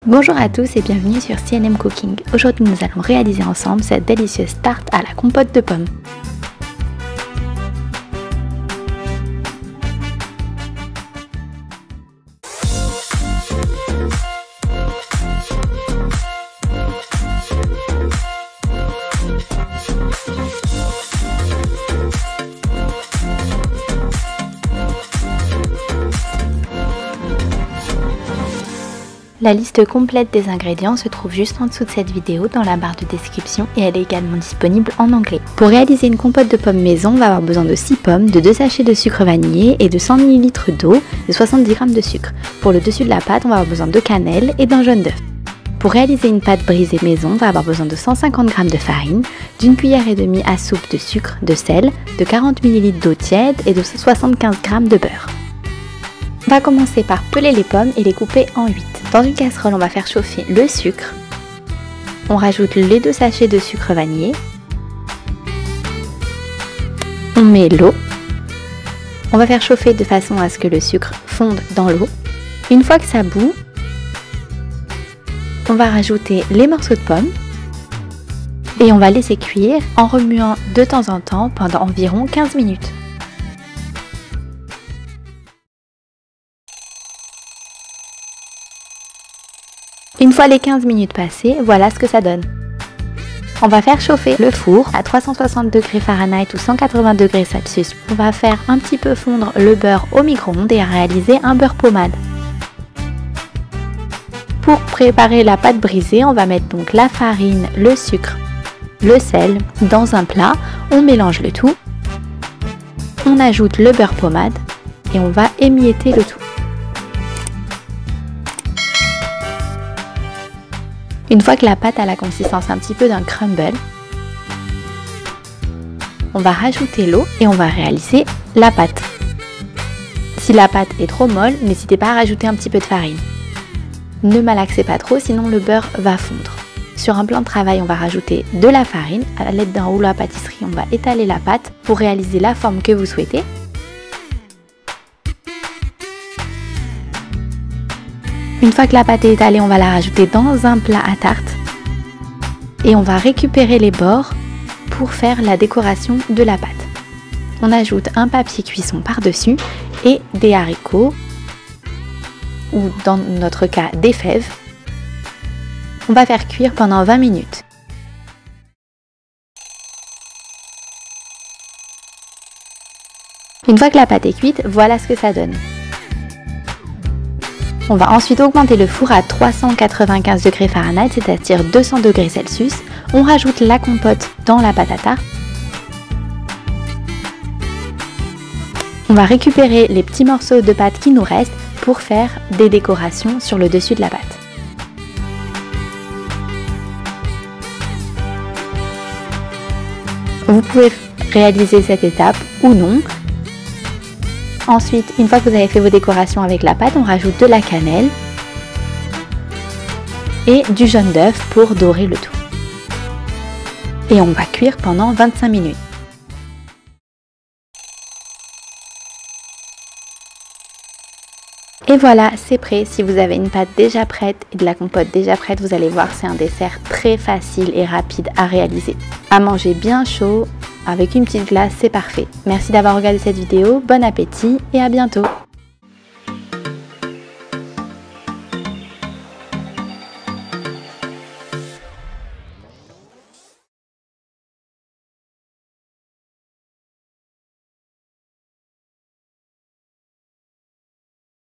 Bonjour à tous et bienvenue sur C&M Cooking. Aujourd'hui nous allons réaliser ensemble cette délicieuse tarte à la compote de pommes. La liste complète des ingrédients se trouve juste en dessous de cette vidéo dans la barre de description et elle est également disponible en anglais. Pour réaliser une compote de pommes maison, on va avoir besoin de 6 pommes, de 2 sachets de sucre vanillé et de 100 ml d'eau et 70 g de sucre. Pour le dessus de la pâte, on va avoir besoin de cannelle et d'un jaune d'œuf. Pour réaliser une pâte brisée maison, on va avoir besoin de 150 g de farine, d'une cuillère et demie à soupe de sucre, de sel, de 40 ml d'eau tiède et de 75 g de beurre. On va commencer par peler les pommes et les couper en 8. Dans une casserole, on va faire chauffer le sucre. On rajoute les 2 sachets de sucre vanillé. On met l'eau. On va faire chauffer de façon à ce que le sucre fonde dans l'eau. Une fois que ça bout, on va rajouter les morceaux de pommes et on va laisser cuire en remuant de temps en temps pendant environ 15 minutes. Une fois les 15 minutes passées, voilà ce que ça donne. On va faire chauffer le four à 360 degrés Fahrenheit ou 180 degrés Celsius. On va faire un petit peu fondre le beurre au micro-ondes et réaliser un beurre pommade. Pour préparer la pâte brisée, on va mettre donc la farine, le sucre, le sel dans un plat. On mélange le tout. On ajoute le beurre pommade et on va émietter le tout. Une fois que la pâte a la consistance un petit peu d'un crumble, on va rajouter l'eau et on va réaliser la pâte. Si la pâte est trop molle, n'hésitez pas à rajouter un petit peu de farine. Ne malaxez pas trop, sinon le beurre va fondre. Sur un plan de travail, on va rajouter de la farine. À l'aide d'un rouleau à pâtisserie, on va étaler la pâte pour réaliser la forme que vous souhaitez. Une fois que la pâte est étalée, on va la rajouter dans un plat à tarte et on va récupérer les bords pour faire la décoration de la pâte. On ajoute un papier cuisson par-dessus et des haricots ou dans notre cas des fèves. On va faire cuire pendant 20 minutes. Une fois que la pâte est cuite, voilà ce que ça donne. On va ensuite augmenter le four à 395 degrés Fahrenheit, c'est-à-dire 200 degrés Celsius. On rajoute la compote dans la pâte à tarte. On va récupérer les petits morceaux de pâte qui nous restent pour faire des décorations sur le dessus de la pâte. Vous pouvez réaliser cette étape ou non. Ensuite, une fois que vous avez fait vos décorations avec la pâte, on rajoute de la cannelle et du jaune d'œuf pour dorer le tout. Et on va cuire pendant 25 minutes. Et voilà, c'est prêt. Si vous avez une pâte déjà prête et de la compote déjà prête, vous allez voir, c'est un dessert très facile et rapide à réaliser. À manger bien chaud. Avec une petite glace, c'est parfait. Merci d'avoir regardé cette vidéo, bon appétit et à bientôt.